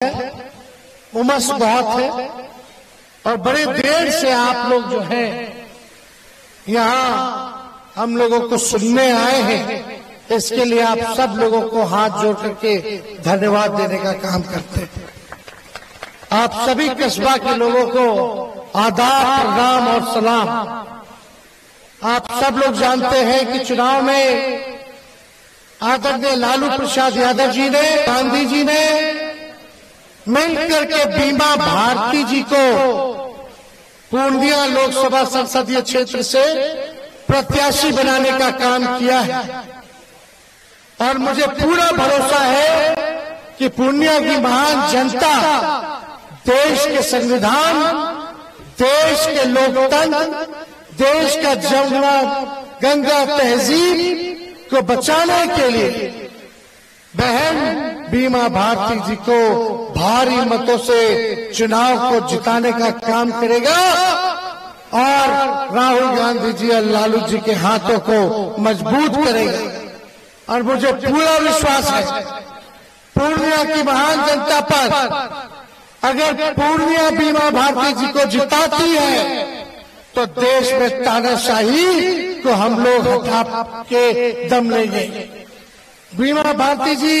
उमस बहुत है और बड़े देर से आप लोग जो है यहाँ हम लोगों को सुनने आए हैं। इसके लिए आप सब लोगों को हाथ जोड़ करके धन्यवाद देने का काम करते हैं। आप सभी कस्बा के लोगों को आदाब, प्रणाम और सलाम। आप सब लोग जानते हैं कि चुनाव में आदरणीय लालू प्रसाद यादव जी ने, गांधी जी ने मिलकर के बीमा भारती जी को पूर्णिया लोकसभा संसदीय क्षेत्र से प्रत्याशी बनाने का काम किया है और मुझे पूरा भरोसा है कि पूर्णिया की महान जनता देश के संविधान, देश के लोकतंत्र, देश का जमुना गंगा तहजीब को बचाने के लिए बहन बीमा भारती जी को भारी मतों से चुनाव को जिताने का काम करेगा और राहुल गांधी जी और लालू जी के हाथों को मजबूत करेगा। और मुझे पूरा विश्वास है पूर्णिया की महान जनता पर। अगर पूर्णिया बीमा भारती जी को जिताती है तो देश में तानाशाही को हम लोग हटा के दम लेंगे। बीमा भारती जी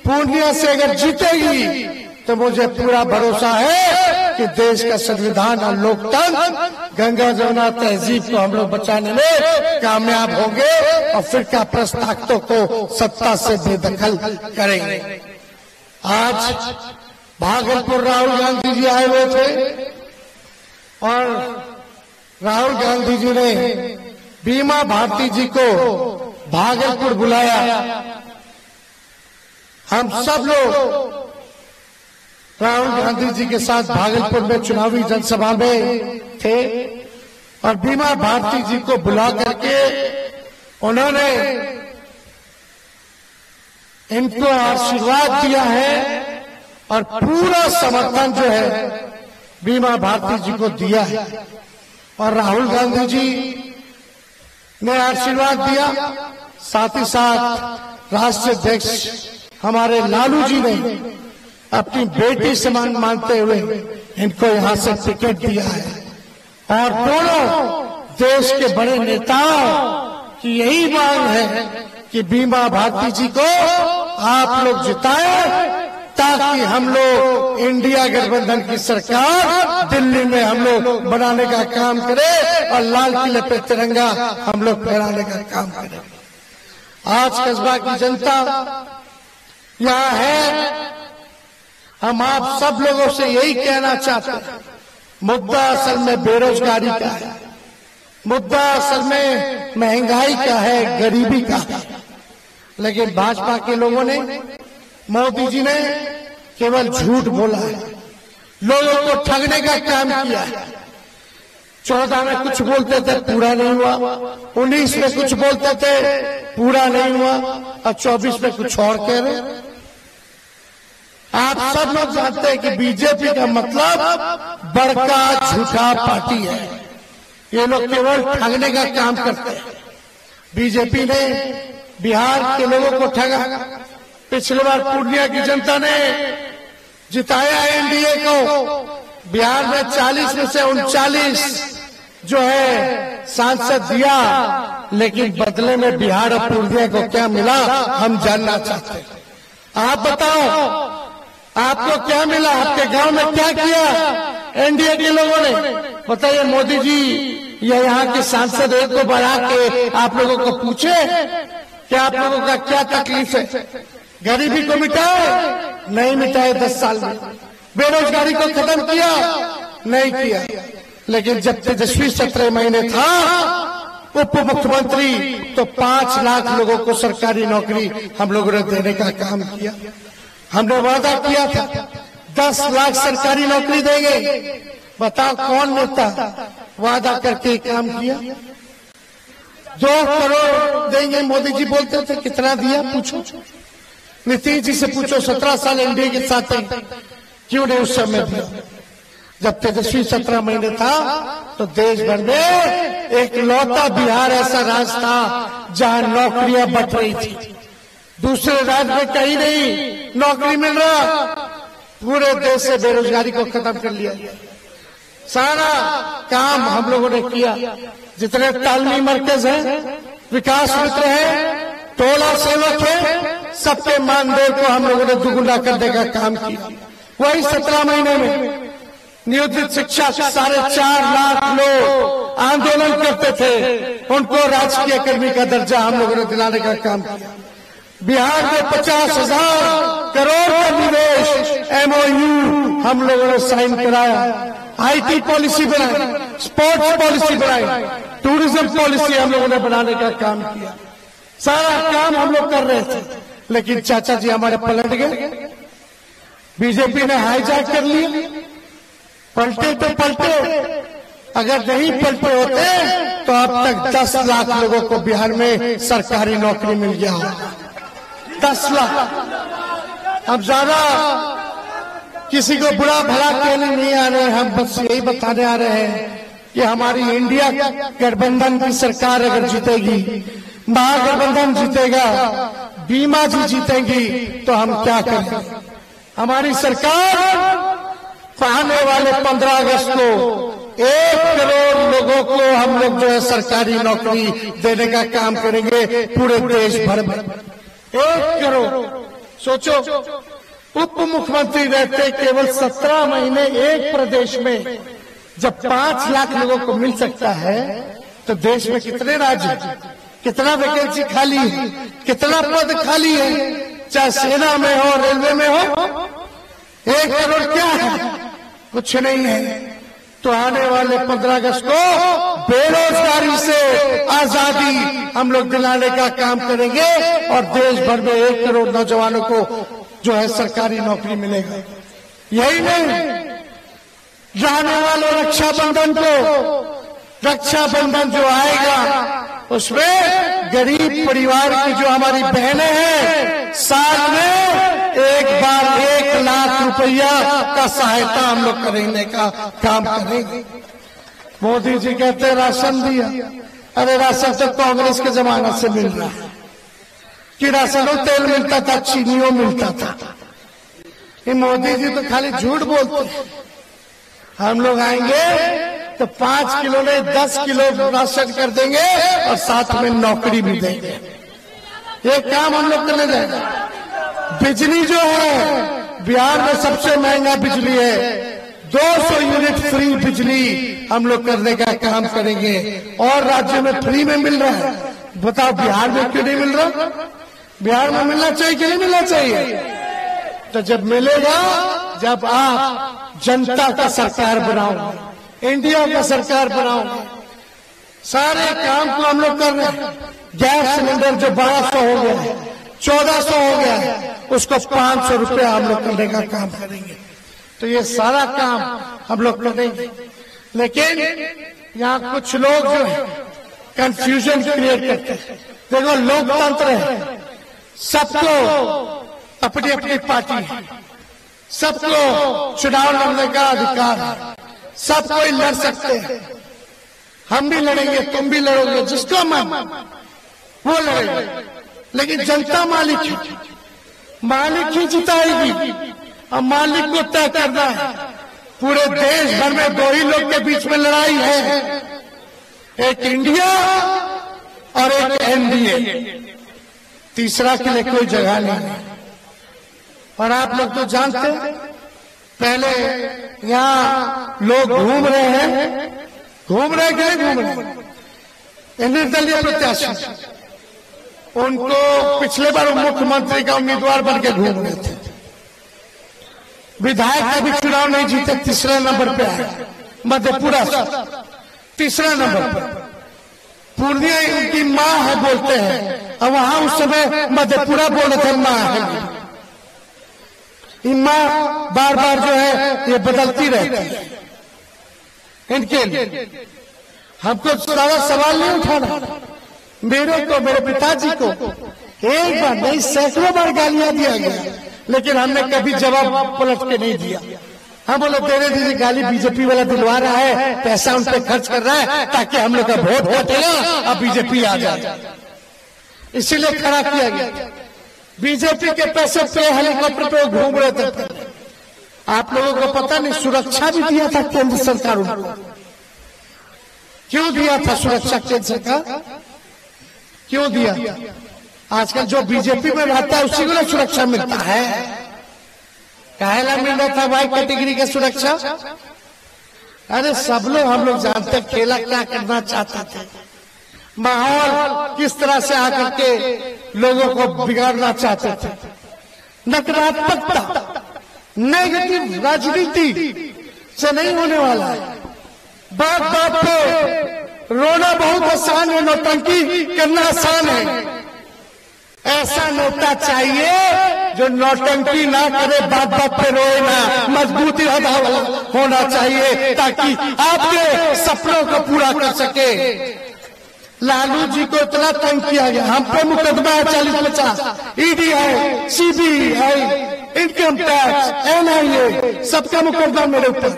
पूर्णिया से अगर जीतेगी तो मुझे पूरा भरोसा है कि देश का संविधान और लोकतंत्र, गंगा जमुना तहजीब को हम लोग बचाने में कामयाब होंगे और फिरका प्रस्त ताकतों को सत्ता से बेदखल करेंगे। आज भागलपुर राहुल गांधी जी आए हुए थे और राहुल गांधी जी ने बीमा भारती जी को भागलपुर बुलाया। हम सब लोग राहुल गांधी जी के साथ भागलपुर में चुनावी जनसभा में थे और बीमा भारती जी को बुला करके उन्होंने इनको आशीर्वाद दिया है और पूरा समर्थन जो है बीमा भारती जी को दिया है। और राहुल गांधी जी ने आशीर्वाद दिया, साथ ही साथ राष्ट्रीय अध्यक्ष हमारे लालू जी ने अपनी बेटी समान मानते हुए इनको यहाँ से टिकट दिया है। और दोनों देश के बड़े नेताओं की यही मांग है कि बीमा भारती जी को आप लोग जिताएं ताकि हम लोग इंडिया गठबंधन की सरकार दिल्ली में हम लोग बनाने का काम करें और लाल किले पे तिरंगा हम लोग फहराने का काम करें। आज कस्बा की जनता यहाँ है, हम आप सब लोगों से यही कहना चाहते हैं, मुद्दा असल में बेरोजगारी का है, मुद्दा असल में महंगाई का है, गरीबी का है। लेकिन भाजपा के लोगों ने, मोदी जी ने केवल झूठ बोला है, लोगों को ठगने का काम किया है। 14 में कुछ बोलते थे पूरा नहीं हुआ, 19 में कुछ बोलते थे पूरा नहीं हुआ और 24 में कुछ और कह रहे। आप सब लोग जानते हैं कि बीजेपी का मतलब बड़का झूठा पार्टी है। ये लोग केवल ठगने का काम करते हैं। बीजेपी ने बिहार के लोगों को ठगा। पिछली बार पूर्णिया की जनता ने जिताया एनडीए को, बिहार में 40 में से 39 जो है सांसद दिया, लेकिन बदले में बिहार और पूर्णिया को क्या मिला हम जानना चाहते हैं। आप बताओ आपको क्या मिला, आपके गांव में क्या किया एनडीए के लोगों ने? बताइए मोदी जी या यहाँ के सांसद एक को बढ़ा के आप लोगों को पूछे कि आप लोगों का क्या तकलीफ है? गरीबी को मिटाए? नहीं मिटाए 10 साल में। बेरोजगारी को खत्म किया? नहीं किया। लेकिन जब तेजस्वी 17 महीने था उप मुख्यमंत्री तो 5 लाख लोगों को सरकारी नौकरी हम लोगों ने देने का काम किया। हमने वादा किया था 10 लाख सरकारी नौकरी देंगे। बताओ कौन नेता वादा करके काम किया? 2 करोड़ देंगे मोदी जी बोलते थे, कितना दिया पूछो। नीतीश जी से पूछो, 17 साल एनडीए के साथ क्यों नहीं उस समय दिया? जब तेजस्वी 17 महीने था तो देश भर में एक लौता बिहार ऐसा राज्य था जहां नौकरियां बंट रही थी। दूसरे राज्य में कहीं नहीं नौकरी मिल रहा। पूरे देश से बेरोजगारी को खत्म कर लिया। सारा काम हम लोगों ने किया। जितने तालमी मरकज हैं, विकास मित्र हैं, टोला सेवक है, सबके मानदेय को हम लोगों ने दुगुना करने का काम किया। वही 17 महीने में नियोजित शिक्षक 4.5 लाख लोग आंदोलन करते थे, उनको राजकीय कर्मी का दर्जा हम लोगों ने दिलाने का काम किया। बिहार में 50,000 करोड़ का निवेश MOU हम लोगों ने साइन कराया। IT पॉलिसी बनाई, स्पोर्ट्स पॉलिसी बनाई, टूरिज्म पॉलिसी हम लोगों ने बनाने का काम किया। सारा काम हम लोग कर रहे थे, लेकिन चाचा जी हमारे पलट गए। बीजेपी ने हाईजैक कर लिया। पलटे तो पलटे, अगर नहीं पलटे होते तो अब तक 10 लाख लोगों को बिहार में सरकारी नौकरी मिल गया होगा। 10 लाख। अब ज्यादा किसी को बुरा भला कहने नहीं आ रहे, हम बस यही बताने आ रहे हैं कि हमारी इंडिया गठबंधन की सरकार अगर जीतेगी, महागठबंधन जीतेगा, बीमा जी जीतेंगी, तो हम क्या करेंगे? हमारी सरकार आने वाले 15 अगस्त को 1 करोड़ लोगों को हम लोग जो है सरकारी नौकरी देने का काम करेंगे पूरे देश भर में। 1 करोड़। सोचो, उप मुख्यमंत्री रहते केवल 17 महीने एक प्रदेश में, जब 5 लाख लोगों को मिल सकता है तो देश में कितने राज्य, कितना वैकेंसी खाली है, कितना पद खाली है, चाहे सेना में हो, रेलवे में हो। 1 करोड़ क्या है? कुछ नहीं है। तो आने वाले 15 अगस्त को बेरोजगारी से आजादी हम लोग दिलाने का काम करेंगे और देश भर में 1 करोड़ नौजवानों को जो है सरकारी नौकरी मिलेगा। यही नहीं, जाने वाले रक्षाबंधन को, रक्षाबंधन जो आएगा उसमें गरीब परिवार की जो हमारी बहनें हैं, साल में एक बार 1 लाख रुपया का सहायता हम लोग करने का काम करेंगे। मोदी जी कहते हैं राशन दिया। अरे राशन तो कांग्रेस के जमाने से मिल रहा है कि राशनों तेल मिलता था, चीनियों मिलता था। ये मोदी जी तो खाली झूठ बोलते हैं। हम लोग आएंगे तो 5 किलो नहीं 10 किलो राशन कर देंगे और साथ में नौकरी भी देंगे। ये काम हम लोग करने जाएंगे। बिजली जो है, बिहार में सबसे महंगा बिजली है। 200 यूनिट फ्री बिजली हम लोग करने का काम करेंगे और राज्य में फ्री में मिल रहा है। बताओ बिहार में क्यों नहीं मिल रहा? बिहार में मिलना चाहिए कि नहीं मिलना चाहिए? तो जब मिलेगा, जब आप जनता का सरकार बनाओगे, इंडिया का सरकार बनाओगे। सारे काम को हम लोग कर रहे हैं। गैस सिलेंडर जो 1200 हो गया है, 1400 हो गया है, उसको 500 रुपया हम लोग करने का काम करेंगे। तो ये सारा काम हम लोग करेंगे। लेकिन यहाँ कुछ लोग जो है कंफ्यूजन क्रिएट करते हैं। देखो, लोकतंत्र है, सबको अपनी अपनी पार्टी है, सबको चुनाव लड़ने का अधिकार है, सब कोई लड़ सकते हैं। हम भी लड़ेंगे, तुम भी लड़ोगे, जिसको मन वो लड़ेगा। लेकिन जनता मालिक है, मालिक ही जिताएगी। अब मालिक को तय करना है। पूरे देश भर में 2 ही लोग के बीच में लड़ाई है, एक इंडिया और एक NDA। तीसरा के लिए कोई जगह नहीं है। और आप लोग तो जानते हैं, पहले यहाँ लोग घूम रहे हैं, घूम रहे कि नहीं घूम रहे? निर्दलीय प्रत्याशी, उनको पिछले बार मुख्यमंत्री का उम्मीदवार बन के घूम रहे थे। विधायक का भी चुनाव नहीं जीते, तीसरे नंबर पे आए। मधेपुरा तीसरा नंबर पर। पूर्णिया उनकी माँ है बोलते हैं, और वहां उस समय मधेपुरा बोल रहे थे माँ है। ये माँ बार बार जो है ये बदलती रहती है। इनके लिए हमको सारा सवाल नहीं उठाना। मेरे को, मेरे पिताजी को एक बार नहीं 100 बार गालियां दिया गया, लेकिन हमने कभी जवाब पलट के नहीं दिया। हम बोले तेरे दीदी गाली बीजेपी वाला दिलवा रहा है, पैसा उन पे खर्च कर रहा है ताकि हम लोग का वोट घटेगा अब बीजेपी आ जाए, इसीलिए खड़ा किया गया। बीजेपी के पैसे पे हेलीकॉप्टर पे घूम रहे थे। आप लोगों को पता नहीं, सुरक्षा भी दिया था केंद्र सरकार उनको। क्यों दिया था सुरक्षा केंद्र सरकार? क्यों दिया? आजकल जो बीजेपी में रहता है उसी को सुरक्षा मिलता है। काहेला मिल रहा था भाई कैटेगरी का सुरक्षा? अरे सब लोग हम लोग जानते खेला क्या करना चाहते थे, माहौल किस तरह से आकर के लोगों को बिगाड़ना चाहते थे। नकारात्मकता, नेगेटिव राजनीति से नहीं होने वाला है। बात बात पे रोना बहुत आसान है, नौटंकी करना आसान है। ऐसा नेता चाहिए जो नौटंकी ना करे, बात बात पे रोए ना, मजबूत इरादा वाला होना चाहिए ताकि आपके सपनों को पूरा कर सके। लालू जी को इतना तंग किया गया, हम पे मुकदमा है 40-50, ईडी है, सीबीआई, इनकम टैक्स, एनआईए, सबका मुकदमा मेरे ऊपर,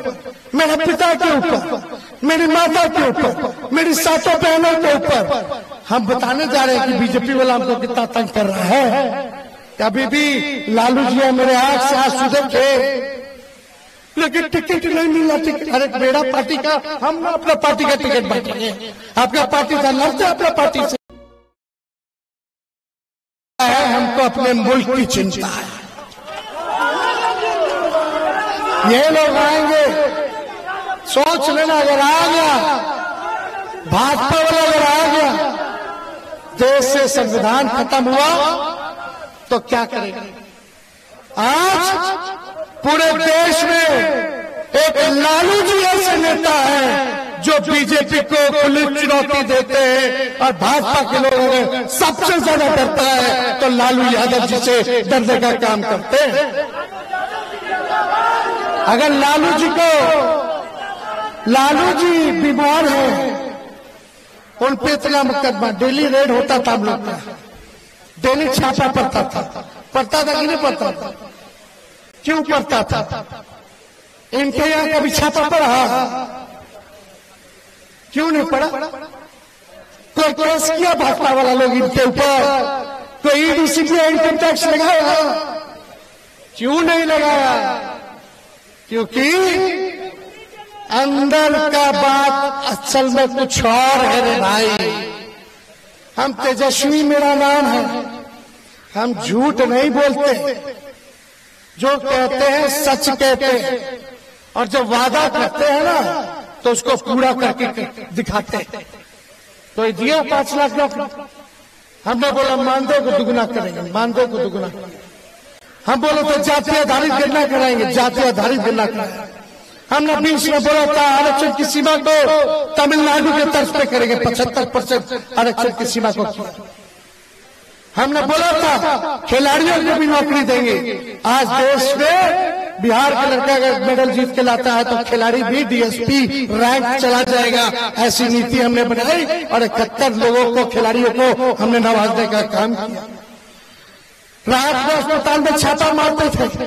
मेरे पिता के ऊपर, मेरी माता के ऊपर, मेरी 7 बहनों के ऊपर। हम बताने जा रहे हैं कि बीजेपी वाला हमको कितना तंग कर रहा है। अभी भी लालू जी मेरे आंख से आंसू देखे, लेकिन टिकट नहीं मिला। टिकट, अरे मेरा पार्टी का, हम ना अपना पार्टी का टिकट बांटेंगे, आपका पार्टी का लड़ते अपना पार्टी से है। हमको अपने मुल्क की चिंता है। ये लोग आएंगे, सोच लेना, अगर आ गया भाजपा वाला, अगर आ गया देश से संविधान खत्म हुआ तो क्या करेगा? आज पूरे देश में एक लालू जी ऐसे नेता है जो बीजेपी को खुली चुनौती देते हैं, और भाजपा के लोग सबसे ज्यादा डरता है तो लालू यादव जी से डरने का काम करते हैं। अगर लालू जी बीमार है, उन पे इतना मुकदमा, डेली रेड होता था हम लोग का, डेली छापा पड़ता था कि नहीं पड़ता था? क्यों पड़ता था? इनके यहाँ कभी छापा पड़ा? क्यों नहीं पड़ा? कोई केस किया भाजपा वाला लोग इनके ऊपर? कोई ईडी सीबीआई इनकम टैक्स लगाया? क्यों नहीं लगाया? क्योंकि अंदर का बात असल में कुछ और है रे भाई। हम तेजस्वी मेरा नाम है, हम झूठ नहीं बोलते, जो कहते हैं सच कहते हैं, और जब वादा करते हैं ना तो उसको पूरा करके दिखाते हैं। तो दिया 5 लाख, हमने बोला मानदेय को दुगुना करेंगे, मानदेय को दुगुना। हम बोले तो जाति आधारित गणना कराएंगे, जाति आधारित गणना कराएंगे। हमने 20 में बोला था आरक्षण की सीमा को तमिलनाडु के तर्ज पे करेंगे, 75% आरक्षण की सीमा को किया। हमने बोला था खिलाड़ियों को भी नौकरी देंगे। आज देश में बिहार का लड़का अगर मेडल जीत के लाता है तो खिलाड़ी भी डीएसपी रैंक चला जाएगा। ऐसी नीति हमने बनाई और 71 लोगों को, खिलाड़ियों को हमने नवाजने का काम किया। रात को अस्पताल में छापा मारते थे,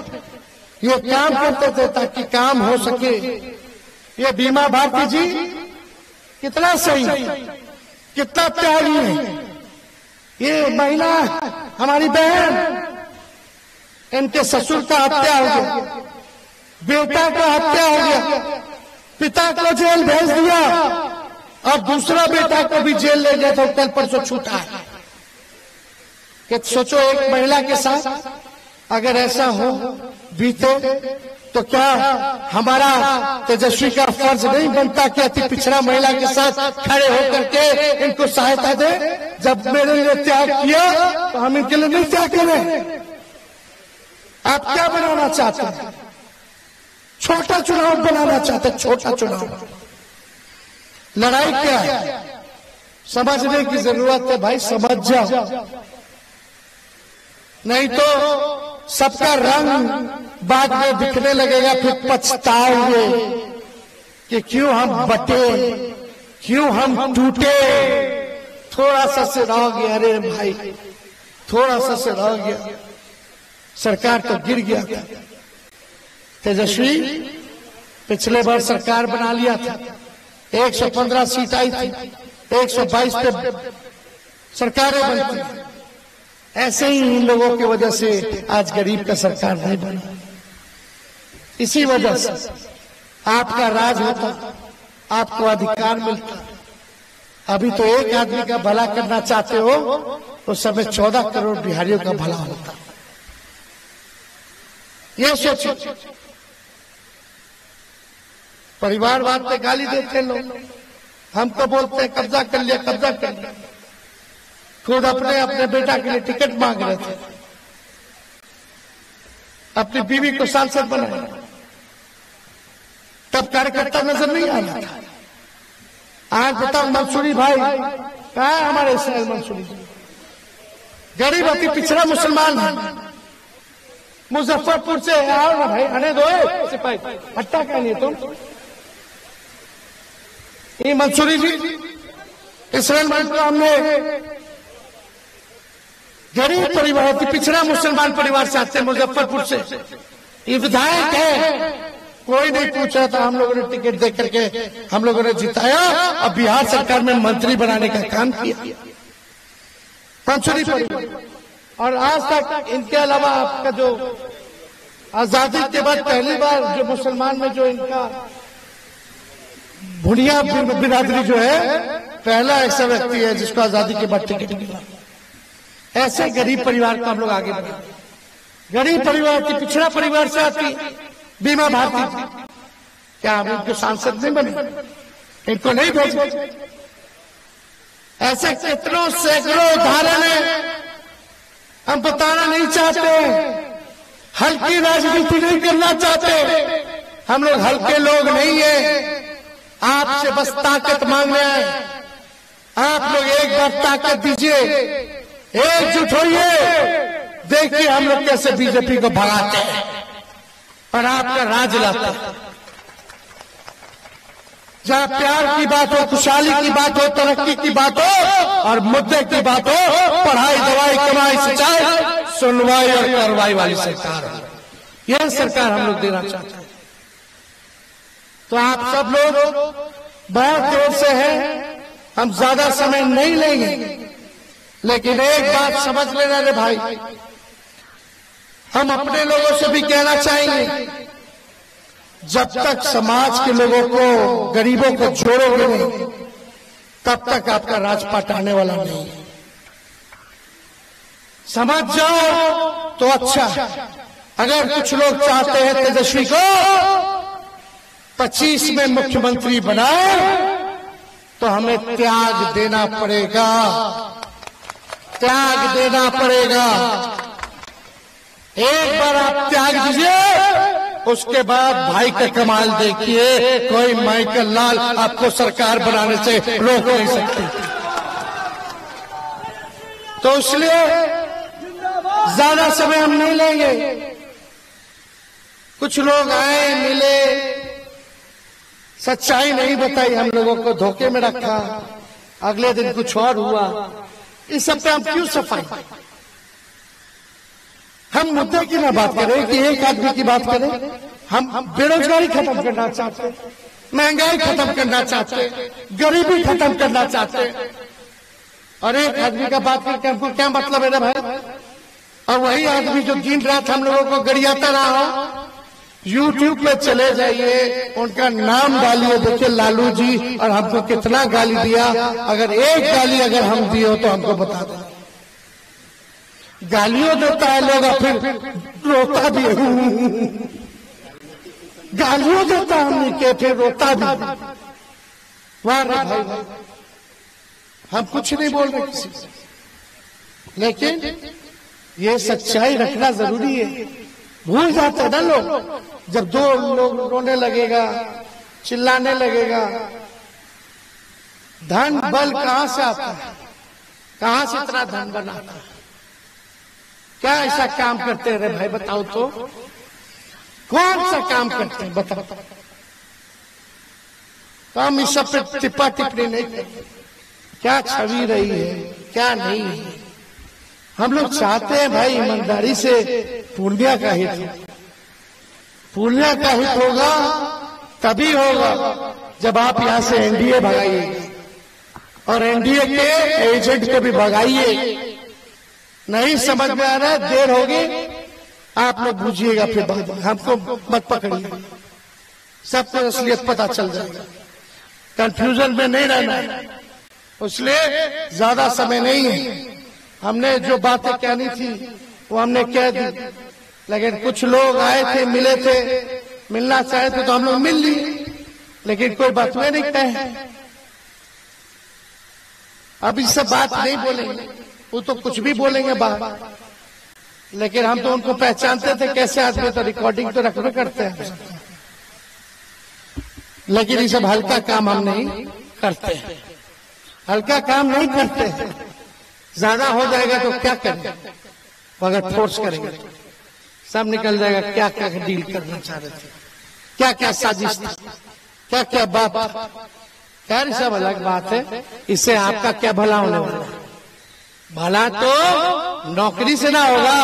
ये काम करते थे ताकि काम हो सके। ये बीमा भारती जी कितना सही, कितना त्यागी है। ये महिला हमारी बहन, इनके ससुर का हत्या हो गया, बेटा का हत्या हो गया, पिता को जेल भेज दिया और दूसरा बेटा को भी जेल ले गया था, कल परसों छूटा है। कि सोचो एक महिला के साथ अगर ऐसा हो बीते तो क्या हमारा तेजस्वी का फर्ज नहीं बनता कि अति पिछड़ा महिला के साथ खड़े होकर के इनको सहायता दे? जब मेरे लिए त्याग किया तो हम इनके लिए नहीं त्याग करें। आप क्या बनाना चाहते हैं? छोटा चुनाव बनाना चाहते हैं, छोटा चुनाव। लड़ाई क्या है समझने की जरूरत है भाई, समझ जाओ, नहीं तो सबका रंग बाद में दिखने लगेगा, फिर पछताओगे कि क्यों हम बटे, क्यों हम टूटे। थोड़ा सा से रह गया, अरे भाई थोड़ा सा से रह गया, सरकार तो गिर गया था। तेजस्वी पिछले बार सरकार बना लिया था, 115 सीट आई थी, 122 पे सरकारें बनती। ऐसे ही इन लोगों की वजह से आज गरीब का सरकार नहीं बना। इसी वजह से आपका राज होता, आपको अधिकार मिलता। अभी तो एक आदमी का भला करना चाहते हो, उस समय 14 करोड़ बिहारियों का भला होता। ये सोचो। परिवारवाद पे गाली देते लोग, हमको बोलते हैं कब्जा कर लिया, कब्जा कर लिया। खुद अपने अपने बेटा के लिए टिकट मांग रहे थे, अपनी बीवी को सांसद बनाया, तब कार्यकर्ता नजर नहीं आ रहा था। आज बताओ मंसूरी भाई कहाँ है? हमारे इसराइल मंसूरी गरीब अति पिछड़ा मुसलमान है, मुजफ्फरपुर से आओ ना भाई, आने दो सिपाही, हट्टा क्या नहीं तुम। ये मंसूरी जी इसराइल मंसूरी को हमने गरीब परिवार की पिछड़ा मुसलमान परिवार से आते हैं, मुजफ्फरपुर से। ये विधायक है, कोई नहीं पूछा था, हम लोगों ने टिकट दे करके हम लोगों ने जिताया। अब बिहार सरकार में मंत्री बनाने का काम किया मंसूरी परिवार। और आज तक इनके अलावा आपका जो आजादी के बाद पहली बार जो मुसलमान में जो इनका भुनिया बिरादरी जो है, पहला ऐसा व्यक्ति है जिसको आजादी के बाद टिकट मिला। ऐसे गरीब परिवार को हम लोग आगे बढ़े। गरीब परिवार की पिछड़ा परिवार से आती बीमा भारती, क्या हम इनको सांसद नहीं बने? इनको नहीं भेजे? ऐसे कितनों सैकड़ों उदाहरण है, हम बताना नहीं चाहते, हल्की राजनीति नहीं करना चाहते। हम लोग हल्के लोग नहीं है, आपसे बस ताकत मांग रहे हैं। आप लोग एक बार ताकत दीजिए, एकजुट होइए, देखिए हम लोग कैसे बीजेपी को भगाते हैं और आपका राज लाते हैं। जहां प्यार की बात हो, खुशहाली की बात हो, तरक्की की बात हो और मुद्दे की बात हो, पढ़ाई, दवाई, कमाई, सिंचाई, सुनवाई और कार्रवाई वाली सरकार है। यह सरकार हम लोग देना चाहते हैं। तो आप सब लोग बहुत देर से हैं, हम ज्यादा समय नहीं लेंगे, लेकिन एक बात समझ लेना रे भाई, हम अपने लोगों से भी कहना चाहेंगे, जब तक समाज के लोगों को, गरीबों को जोड़ोगे नहीं, तब तक आपका राजपाट आने वाला नहीं है। समझ जाओ तो अच्छा। अगर कुछ लोग चाहते हैं तेजस्वी को 25 में मुख्यमंत्री बनाए, तो हमें त्याग देना पड़ेगा, त्याग देना पड़ेगा। एक बार आप त्याग दीजिए, उसके बाद भाई का कमाल देखिए, कोई माइकल लाल आपको सरकार बनाने से रोक नहीं सकती। तो इसलिए ज्यादा समय हम नहीं लेंगे। कुछ लोग आए, मिले, सच्चाई नहीं बताई, हम लोगों को धोखे में रखा, अगले दिन कुछ और हुआ। इस सब पे हम क्यों सफाई? हम मुद्दे की ना बात करें कि एक आदमी की बात करें। हम बेरोजगारी खत्म करना चाहते, महंगाई खत्म करना चाहते, गरीबी खत्म करना चाहते, और एक आदमी का बात करके हमको क्या मतलब है ना भाई? और वही आदमी जो दिन रात हम लोगों को गरियाता रहा हो, YouTube पे चले जाइए, उनका नाम डालिए, देखिए लालू जी, और हमको कितना गाली दिया। अगर एक गाली अगर हम दिए हो तो हमको बता दें। गालियों देता है लोग और फिर रोता भी है। गालियों देता हमने के फिर रोता भी। वाह रे भाई, हम कुछ नहीं बोल रहे किसी से, लेकिन ये सच्चाई रखना जरूरी है। भूल जाते हैं ना लोग, जब दो लोग रोने लगेगा, चिल्लाने लगेगा, धन बल कहां से आता है? कहां से इतना धन बनाता है? क्या ऐसा काम करते हैं रे भाई, बताओ तो? कौन सा काम करते हैं बताओ? तो हम इस सब पे टिप्पा टिप्पणी नहीं करेंगे। क्या छवि रही है, क्या नहीं है। हम लोग चाहते हैं भाई ईमानदारी से पूर्णिया का हित, पूर्णिया का हित होगा तभी होगा जब आप यहां से एनडीए भगाइए और एनडीए के एजेंट को भी भगाइए। नहीं समझ में आ रहा है, देर होगी, आप लोग बुझिएगा फिर बाद में, हमको मत पकड़िए, सबको असलियत पता चल जाएगा, कंफ्यूजन में नहीं रहना। इसलिए ज्यादा समय नहीं है, हमने जो बातें कहनी थी वो हमने कह दी, लेकिन कुछ लोग आए थे, मिले थे, मिलना चाहे थे तो हम लोग मिल लिए, लेकिन कोई बात में नहीं कहे। अब इस सब बात नहीं बोलेंगे, वो तो कुछ भी बोलेंगे बाहर, लेकिन हम तो उनको पहचानते थे कैसे आदमी, तो रिकॉर्डिंग तो रखना करते हैं, लेकिन ये सब हल्का काम हम नहीं करते हैं, हल्का काम नहीं करते हैं। ज्यादा हो जाएगा तो क्या करेंगे, अगर फोर्स करेंगे सब निकल जाएगा। क्या क्या डील करना चाह रहे थे, क्या क्या साजिश थी, क्या क्या बात, खैर सब अलग बात है, इससे आपका क्या भला होने वाला है? भला तो नौकरी से ना होगा।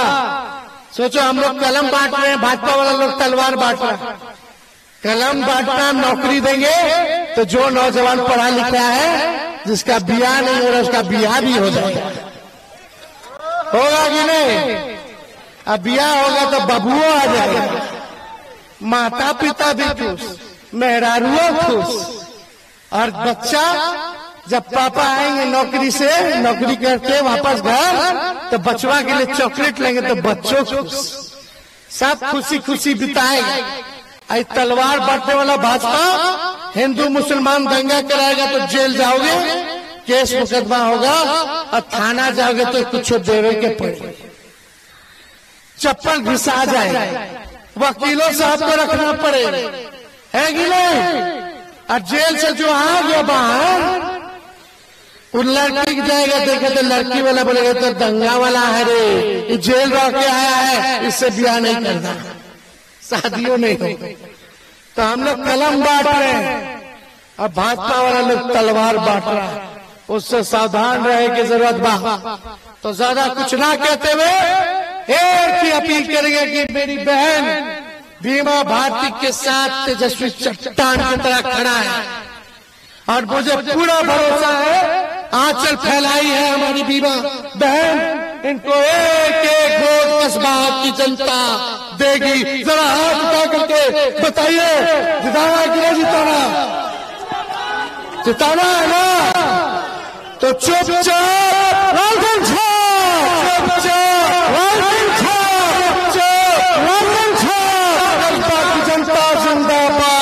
सोचो हम लोग कलम बांट रहे हैं, भाजपा वाला लोग तलवार बांट रहा है। कलम बांटना, नौकरी देंगे तो जो नौजवान पढ़ा लिखा है, जिसका बियाह नहीं हो रहा उसका बियाह भी हो जाएगा, होगा कि नहीं? अब बियाह होगा तो बबुओ आ जाएगा, माता पिता भी खुश, मेहरारुओ खुश, और बच्चा जब पापा आएंगे नौकरी से, नौकरी करके वापस घर, तो बचवा के लिए चॉकलेट लेंगे तो बच्चों खुश, सब खुशी खुशी बिताएगा। आई तलवार बांटने वाला भाजपा हिंदू मुसलमान दंगा कराएगा तो जेल जाओगे, केस मुकदमा होगा, और थाना जाओगे तो कुछ देवे के पड़े, चप्पल घिसा जाएगा, वकीलों से आपको रखना पड़ेगा, है कि नहीं? और जेल से जो आ गया बाहर, उन लड़की जाएगा देखे तो लड़की वाला बोलेगा तो दंगा वाला है रे, ये जेल रह के आया है, इससे ब्याह नहीं करना, शादियों नहीं होगी। तो हम लोग कलम बांट रहे हैं, अब भाजपा वाला लोग तलवार बांट रहा है, उससे सावधान रहे की जरूरत बा। तो ज्यादा कुछ ना कहते हुए एक ही अपील करेंगे कि मेरी बहन बीमा भारती के साथ तेजस्वी चट्टान की तरह खड़ा है, और मुझे पूरा भरोसा है, आंचल फैलाई है हमारी बीमा बहन, इनको एक एक वोट कस्बा की जनता देगी। जरा हाथ उठा करके बताइए, जिताना है कि नहीं जिताना? जिताना है ना? तो चुपचाप राजन छा, चुपचाप राजन छा, चुपचाप राजन छा, जनता की जनता जिंदाबाद।